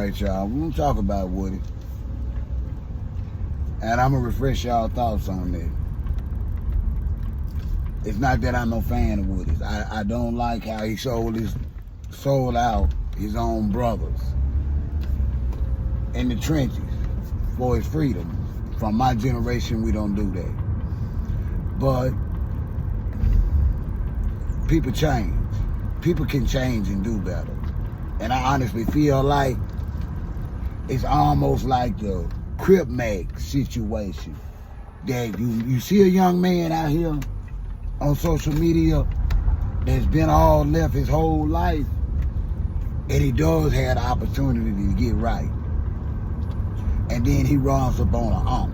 Alright, y'all, we're gonna talk about Woody. And I'm gonna refresh y'all thoughts on this. It's not that I'm no fan of Woody's. I don't like how he sold out his own brothers in the trenches for his freedom. From my generation, we don't do that. But people change. People can change and do better. And I honestly feel like it's almost like the Crip Mag situation. That you see a young man out here on social media that's been all left his whole life, and he does have the opportunity to get right. And then he runs up on an unk,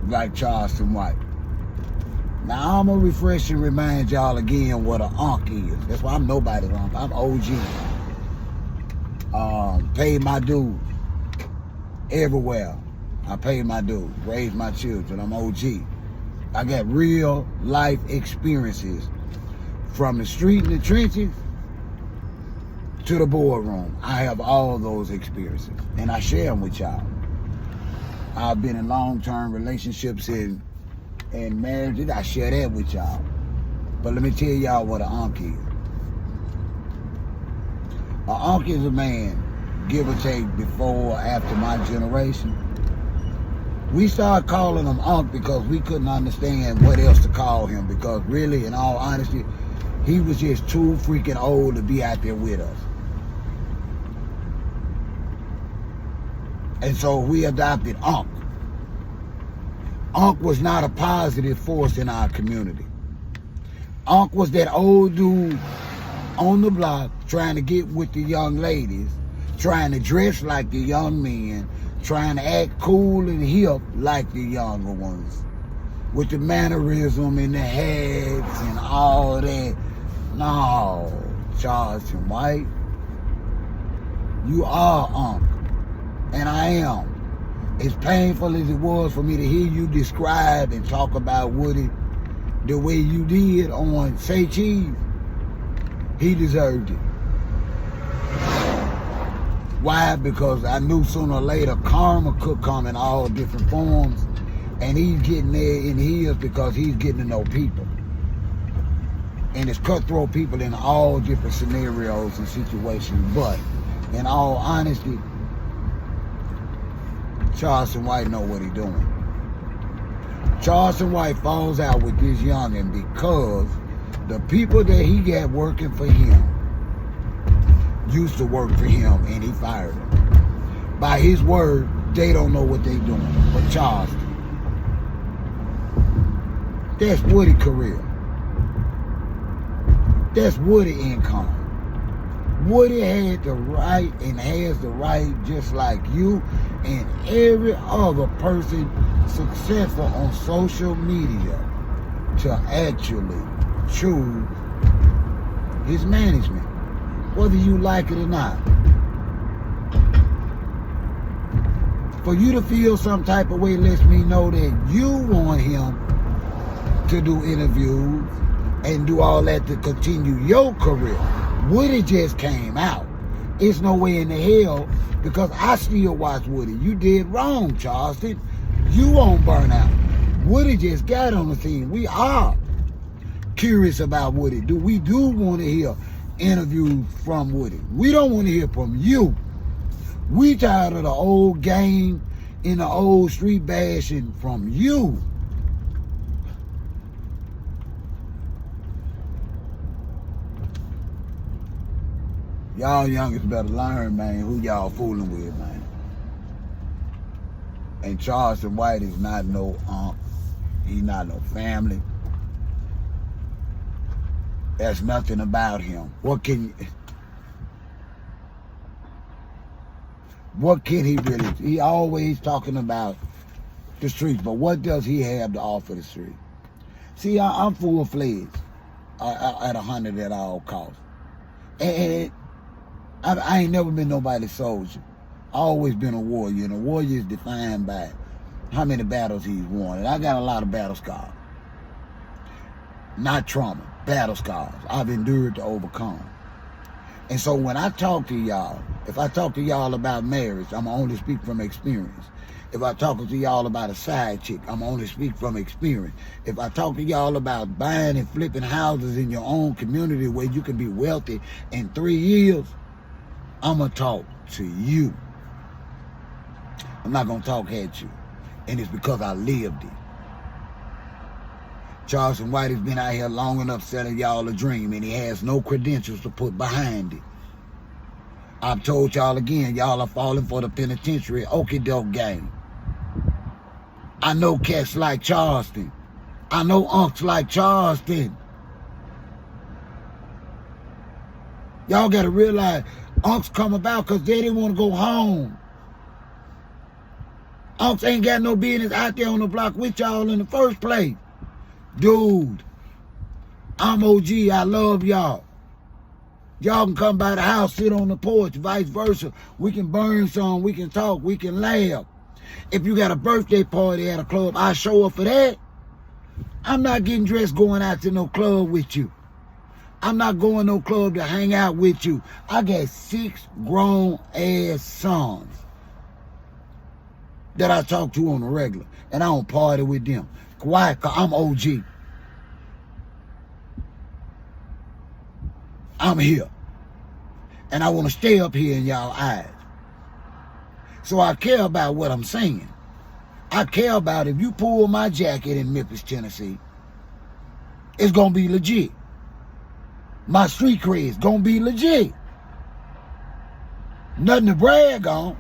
like Charleston White. Now I'm gonna refresh and remind y'all again what an unk is. That's why I'm nobody's unk. I'm OG. Paid my dues everywhere. I paid my dues, raised my children. I'm OG. I got real life experiences from the street and the trenches to the boardroom. I have all those experiences, and I share them with y'all. I've been in long-term relationships and marriages. I share that with y'all. But let me tell y'all what an unk is. An unk is a man, give or take, before or after my generation. We started calling him unk because we couldn't understand what else to call him, because really, in all honesty, he was just too freaking old to be out there with us. And so we adopted unk. Unk was not a positive force in our community. Unk was that old dude on the block trying to get with the young ladies, trying to dress like the young men, trying to act cool and hip like the younger ones, with the mannerism and the hats and all that. No, Charleston White, you are unk, and I am. As painful as it was for me to hear you describe and talk about Woody the way you did on Say Cheese, he deserved it. Why? Because I knew sooner or later karma could come in all different forms, and he's getting there in his because he's getting to know people. And it's cutthroat people in all different scenarios and situations. But in all honesty, Charleston White know what he's doing. Charleston White falls out with this youngin' because the people that he got working for him used to work for him, and he fired them. By his word, they don't know what they doing. But Charleston, that's Woody career. That's Woody income. Woody had the right and has the right, just like you and every other person successful on social media, to actually choose his management, whether you like it or not. For you to feel some type of way lets me know that you want him to do interviews and do all that to continue your career. Woody just came out. It's no way in the hell, because I still watch Woody. You did wrong, Charleston. You won't burn out. Woody just got on the scene. We are curious about Woody. We do want to hear interviews from Woody. We don't want to hear from you. We tired of the old game and the old street bashing from you. Y'all youngest better learn, man, who y'all fooling with, man. And Charleston White is not no he's not no family. There's nothing about him. What can he really do? He always talking about the streets, but what does he have to offer the street? See, I'm full-fledged at 100 at all costs. And I ain't never been nobody's soldier. I always been a warrior, and a warrior is defined by how many battles he's won. And I got a lot of battle scars. Not trauma, battle scars I've endured to overcome. And so when I talk to y'all, if I talk to y'all about marriage, I'm only speak from experience. If I talk to y'all about a side chick, I'm only speak from experience. If I talk to y'all about buying and flipping houses in your own community where you can be wealthy in 3 years, I'm going to talk to you. I'm not going to talk at you. And it's because I lived it. Charleston White has been out here long enough selling y'all a dream, and he has no credentials to put behind it. I've told y'all again, y'all are falling for the penitentiary okie-doke game. I know cats like Charleston. I know unks like Charleston. Y'all got to realize unks come about because they didn't want to go home. Unks ain't got no business out there on the block with y'all in the first place. Dude, I'm OG. I love y'all. Y'all can come by the house, sit on the porch, vice versa. We can burn some, we can talk, we can laugh. If you got a birthday party at a club, I show up for that. I'm not getting dressed going out to no club with you. I'm not going no club to hang out with you. I got 6 grown-ass sons that I talk to on the regular, and I don't party with them. Why? Because I'm OG. I'm here. And I want to stay up here in y'all eyes. So I care about what I'm saying. I care about if you pull my jacket in Memphis, Tennessee, it's going to be legit. My street cred is going to be legit. Nothing to brag on.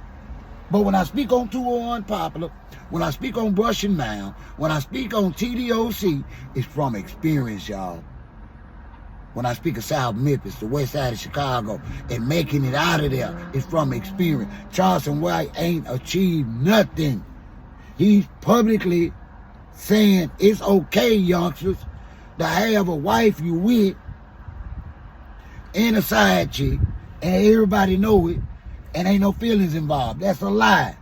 But when I speak on 201 Popular, when I speak on Brush and Mound, when I speak on TDOC, it's from experience, y'all. When I speak of South Memphis, the west side of Chicago, and making it out of there, it's from experience. Charleston White ain't achieved nothing. He's publicly saying it's okay, youngsters, to have a wife you with and a side chick, and everybody know it, and ain't no feelings involved. That's a lie.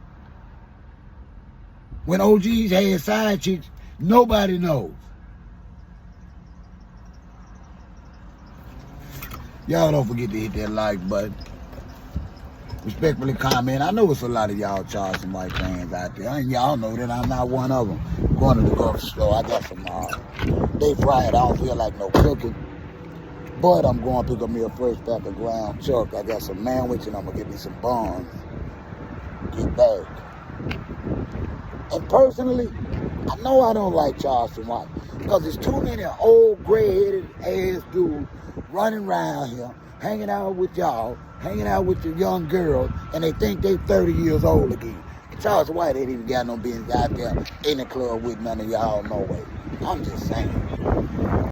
When OGs had side chicks, nobody knows. Y'all don't forget to hit that like button. Respectfully comment. I know it's a lot of y'all Charleston White fans out there, and y'all know that I'm not one of them. Going to the grocery store, I got some they fried. I don't feel like no cooking. But I'm going to pick up me a fresh pack of ground chuck. I got some manwich and I'm going to get me some buns. Get back. And personally, I know I don't like Charleston White because there's too many old gray-headed ass dudes running around here, hanging out with y'all, hanging out with the young girls, and they think they 30 years old again. And Charleston White ain't even got no business out there in the club with none of y'all, no way. I'm just saying.